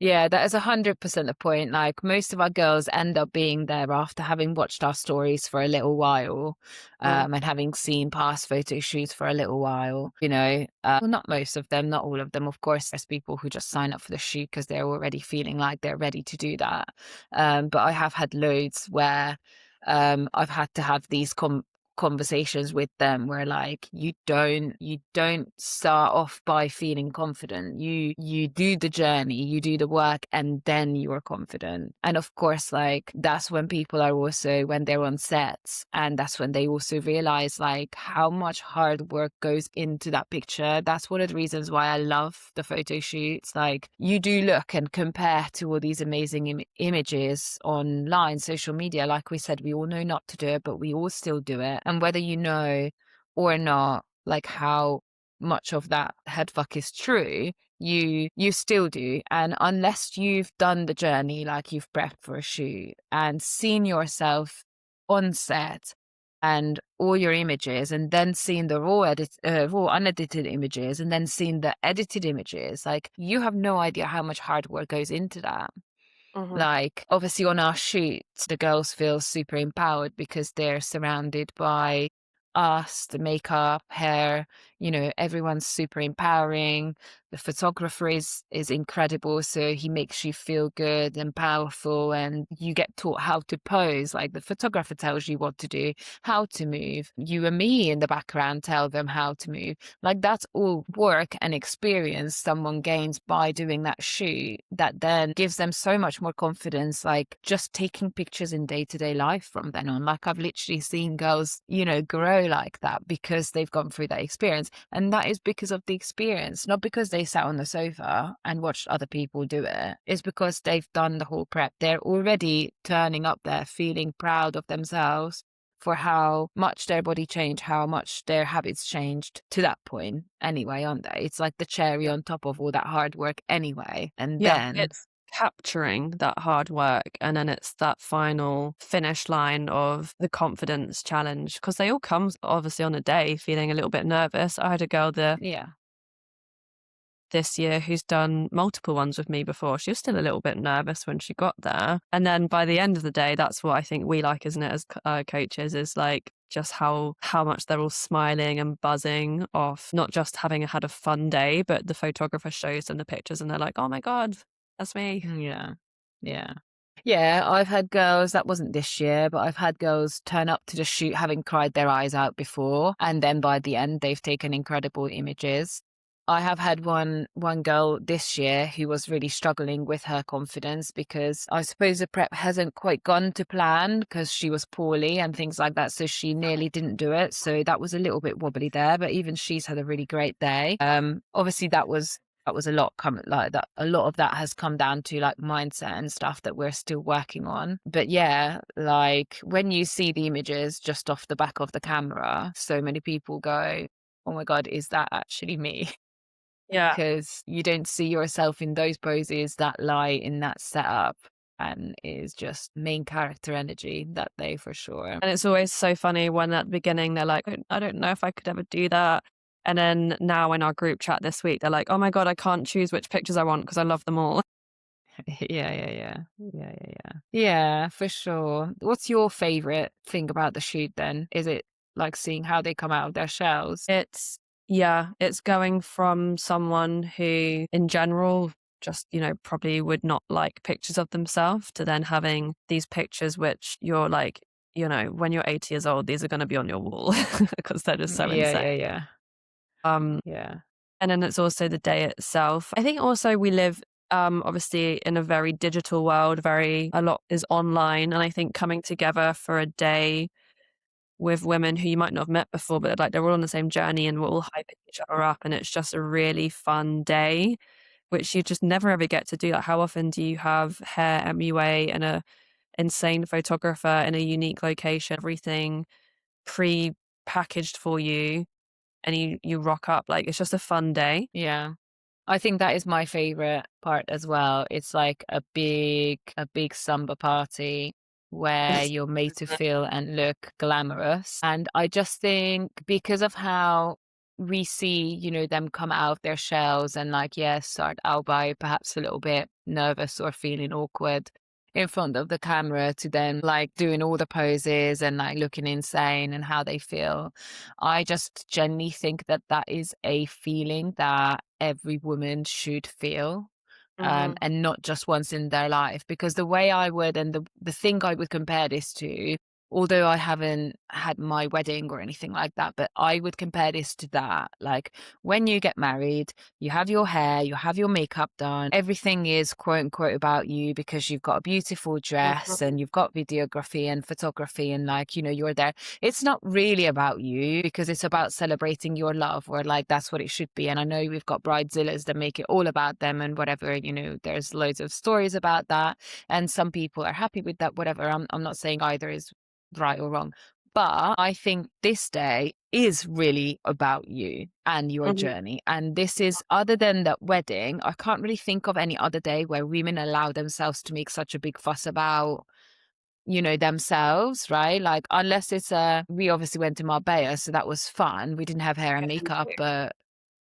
Yeah, that is 100% the point. Like, most of our girls end up being there after having watched our stories for a little while, Mm. and having seen past photo shoots for a little while, well, not most of them, not all of them. Of course, there's people who just sign up for the shoot because they're already feeling like they're ready to do that. But I have had loads where I've had to have these conversations with them where, like, you don't start off by feeling confident. You do the journey, you do the work, and then you are confident. And of course, like, that's when people are also, when they're on sets, and that's when they also realize like how much hard work goes into that picture. That's one of the reasons why I love the photo shoots. Like, you do look and compare to all these amazing images online, social media. Like we said, we all know not to do it, but we all still do it. And whether you know or not, like, how much of that head fuck is true, you still do. And unless you've done the journey, like you've prepped for a shoot and seen yourself on set and all your images, and then seen the raw unedited images, and then seen the edited images, like, you have no idea how much hard work goes into that. Mhm. Like, obviously on our shoots, the girls feel super empowered because they're surrounded by us, the makeup, hair, everyone's super empowering. The photographer is incredible, so he makes you feel good and powerful, and you get taught how to pose. Like the photographer tells you what to do, how to move. You and me in the background tell them how to move. Like that's all work and experience someone gains by doing that shoot that then gives them so much more confidence, like just taking pictures in day-to-day life from then on. Like I've literally seen girls, grow like that because they've gone through that experience. And that is because of the experience, not because they sat on the sofa and watched other people do it. It's because they've done the whole prep. They're already turning up there feeling proud of themselves for how much their body changed, how much their habits changed to that point anyway, aren't they? It's like the cherry on top of all that hard work anyway. And Yeah, then, it's capturing that hard work, and then it's that final finish line of the confidence challenge, because they all come obviously on a day feeling a little bit nervous. I had a girl yeah. this year who's done multiple ones with me before. She was still a little bit nervous when she got there. And then by the end of the day, that's what I think we like, isn't it, as coaches, is like just how much they're all smiling and buzzing off, not just having had a fun day, but the photographer shows them the pictures and they're like, oh my God, that's me. Yeah. Yeah. Yeah, I've had girls, that wasn't this year, but I've had girls turn up to the shoot having cried their eyes out before, and then by the end they've taken incredible images. I have had one girl this year who was really struggling with her confidence because I suppose the prep hasn't quite gone to plan because she was poorly and things like that, so she nearly didn't do it. So that was a little bit wobbly there, but even she's had a really great day. Obviously that was a lot coming like that. A lot of that has come down to like mindset and stuff that we're still working on. But yeah, like when you see the images just off the back of the camera, so many people go, oh my God, is that actually me? Yeah. Because you don't see yourself in those poses, that light in that setup, and is just main character energy that day for sure. And it's always so funny when at the beginning they're like, I don't know if I could ever do that. And then now in our group chat this week, they're like, oh my God, I can't choose which pictures I want because I love them all. Yeah, yeah, yeah. Yeah, yeah, yeah. Yeah, for sure. What's your favorite thing about the shoot then? Is it like seeing how they come out of their shells? It's going from someone who in general just, probably would not like pictures of themselves to then having these pictures which you're like, when you're 80 years old, these are going to be on your wall because they're just so Yeah, insane. yeah, yeah. Um, Yeah. and then it's also the day itself. I think also we live obviously in a very digital world, a lot is online. And I think coming together for a day with women who you might not have met before, but like they're all on the same journey and we're all hyping each other up. And it's just a really fun day, which you just never ever get to do. Like, how often do you have hair MUA and a insane photographer in a unique location, everything pre-packaged for you, and you rock up? Like, it's just a fun day. Yeah. I think that is my favorite part as well. It's like a big samba party where you're made to feel and look glamorous. And I just think because of how we see, them come out of their shells and like, yes, start out by perhaps a little bit nervous or feeling awkward in front of the camera to then like doing all the poses and like looking insane and how they feel. I just genuinely think that that is a feeling that every woman should feel, Mhm. and not just once in their life. Because the way I would, and the thing I would compare this to, although I haven't had my wedding or anything like that, but I would compare this to that. Like when you get married, you have your hair, you have your makeup done, everything is quote unquote about you because you've got a beautiful dress Mhm. and you've got videography and photography and like, you're there. It's not really about you because it's about celebrating your love, or like that's what it should be. And I know we've got bridezillas that make it all about them and whatever, there's loads of stories about that. And some people are happy with that, whatever. I'm not saying either is right or wrong. But I think this day is really about you and your Mhm. journey. And this is, other than that wedding, I can't really think of any other day where women allow themselves to make such a big fuss about, themselves, right? Like, unless we obviously went to Marbella, so that was fun. We didn't have hair and Yeah, me makeup, too. but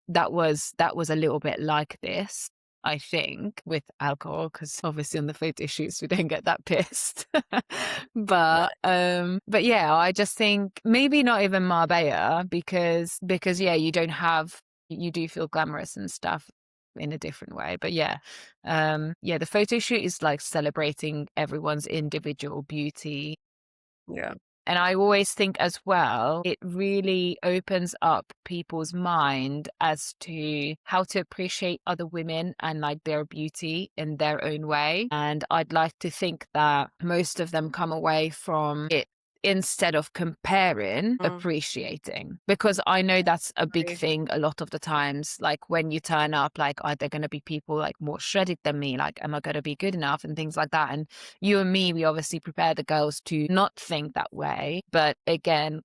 that was a little bit like this. I think, with alcohol, because obviously on the photo shoots we don't get that pissed. No. But yeah, I just think maybe not even Marbella because yeah, you do feel glamorous and stuff in a different way. But yeah, yeah, the photo shoot is like celebrating everyone's individual beauty. Yeah. And I always think as well, it really opens up people's mind as to how to appreciate other women and like their beauty in their own way. And I'd like to think that most of them come away from it instead of comparing, Mm, appreciating. Because I know that's a big agree. thing a lot of the times. Like when you turn up, like, are there going to be people like more shredded than me? Like, am I going to be good enough? And things like that. And you and me, we obviously prepare the girls to not think that way. But again,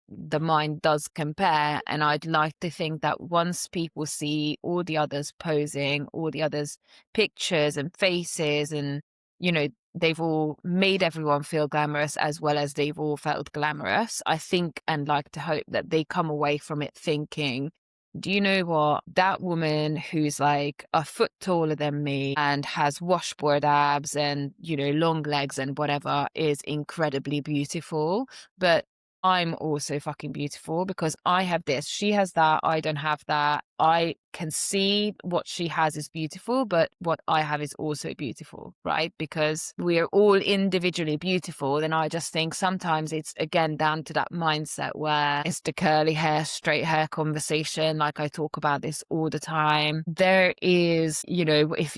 the mind does compare. And I'd like to think that once people see all the others posing, all the others' pictures and faces, and, you know, they've all made everyone feel glamorous as well as they've all felt glamorous, I think and like to hope that they come away from it thinking, do you know what? That woman who's like a foot taller than me and has washboard abs and, you know, long legs and whatever is incredibly beautiful. But I'm also fucking beautiful because I have this, she has that, I don't have that. I can see what she has is beautiful, but what I have is also beautiful, right? Because we are all individually beautiful. Then I just think sometimes it's again down to that mindset where it's the curly hair, straight hair conversation. Like I talk about this all the time. There is, you know, if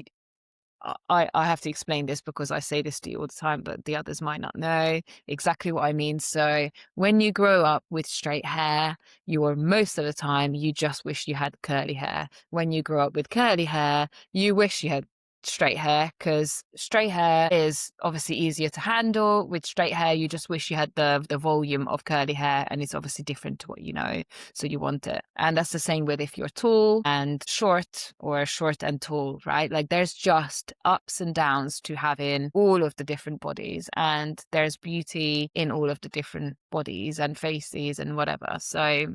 I have to explain this because I say this to you all the time, but the others might not know exactly what I mean. So when you grow up with straight hair, you are most of the time, you just wish you had curly hair. When you grow up with curly hair, you wish you had straight hair because straight hair is obviously easier to handle. With straight hair, you just wish you had the volume of curly hair, and it's obviously different to what you know, so you want it. And that's the same with if you're tall and short or short and tall, right? Like there's just ups and downs to having all of the different bodies, and there's beauty in all of the different bodies and faces and whatever. So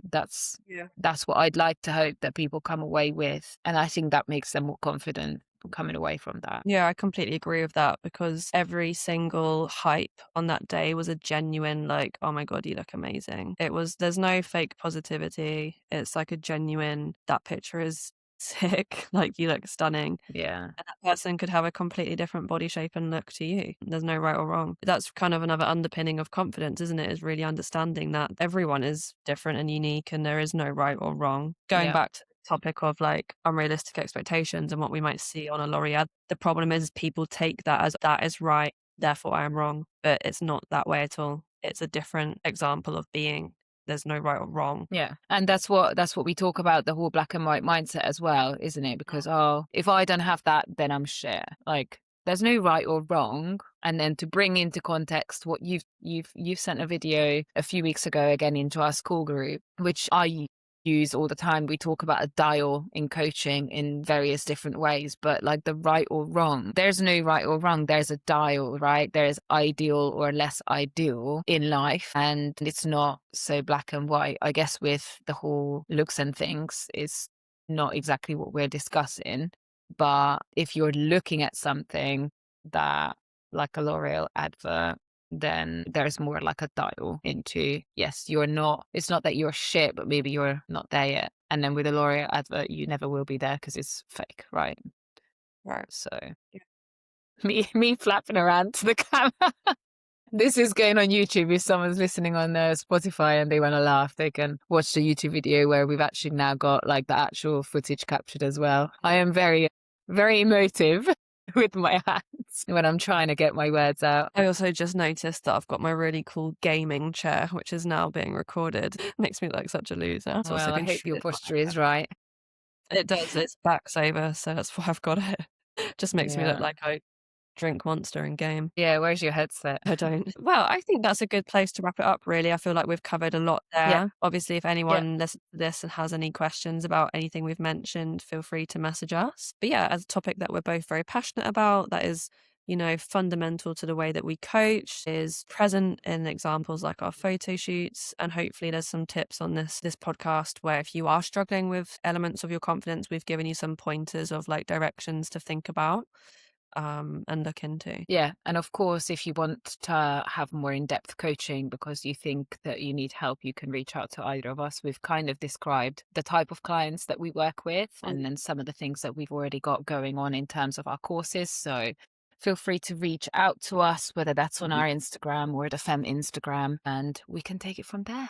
Yeah. that's what I'd like to hope that people come away with, and I think that makes them more confident coming away from that. Yeah, I completely agree with that because every single hype on that day was a genuine, like, oh my God, you look amazing. There's no fake positivity. It's like a genuine, that picture is sick, like, you look stunning. Yeah. And that person could have a completely different body shape and look to you. There's no right or wrong. That's kind of another underpinning of confidence, isn't it? Is really understanding that everyone is different and unique and there is no right or wrong. Going Yeah. back to the topic of like unrealistic expectations and what we might see on a L'Oreal, the problem is people take that as that is right, therefore I am wrong. But it's not that way at all. It's a different example of being. There's no right or wrong. Yeah. And that's what we talk about, the whole black and white mindset as well, isn't it? Because oh, if I don't have that, then I'm shit. Like there's no right or wrong. And then to bring into context what you've sent a video a few weeks ago again into our school group, which I use all the time. We talk about a dial in coaching in various different ways, but like the right or wrong, there's no right or wrong. There's a dial, right? There's ideal or less ideal in life, and it's not so black and white. I guess with the whole looks and things is not exactly what we're discussing, but if you're looking at something that like a L'Oreal advert, then there's more like a dial into, yes, it's not that you're shit, but maybe you're not there yet. And then with a L'Oreal advert, you never will be there because it's fake, right? Right. So Yeah. me flapping around to the camera. This is going on YouTube. If someone's listening on Spotify and they want to laugh, they can watch the YouTube video where we've actually now got like the actual footage captured as well. I am very, very emotive with my hands when I'm trying to get my words out. I also just noticed that I've got my really cool gaming chair, which is now being recorded. Makes me look like such a loser. It's also Well, I been hope your shredded by posture is right. it does, it's back saver, so that's why I've got it. Just makes me look Yeah. like I drink Monster in game. Yeah, where's your headset? I don't. Well, I think that's a good place to wrap it up, really. I feel like we've covered a lot Yeah, there. Obviously, if yeah, anyone listens to this and has any questions about anything we've mentioned, feel free to message us. But yeah, as a topic that we're both very passionate about, that is, fundamental to the way that we coach, is present in examples like our photo shoots. And hopefully there's some tips on this podcast where if you are struggling with elements of your confidence, we've given you some pointers of like directions to think about and look into. Yeah. And of course, if you want to have more in-depth coaching because you think that you need help, you can reach out to either of us. We've kind of described the type of clients that we work with and then some of the things that we've already got going on in terms of our courses. So feel free to reach out to us, whether that's on our Instagram or the Fem Instagram, and we can take it from there.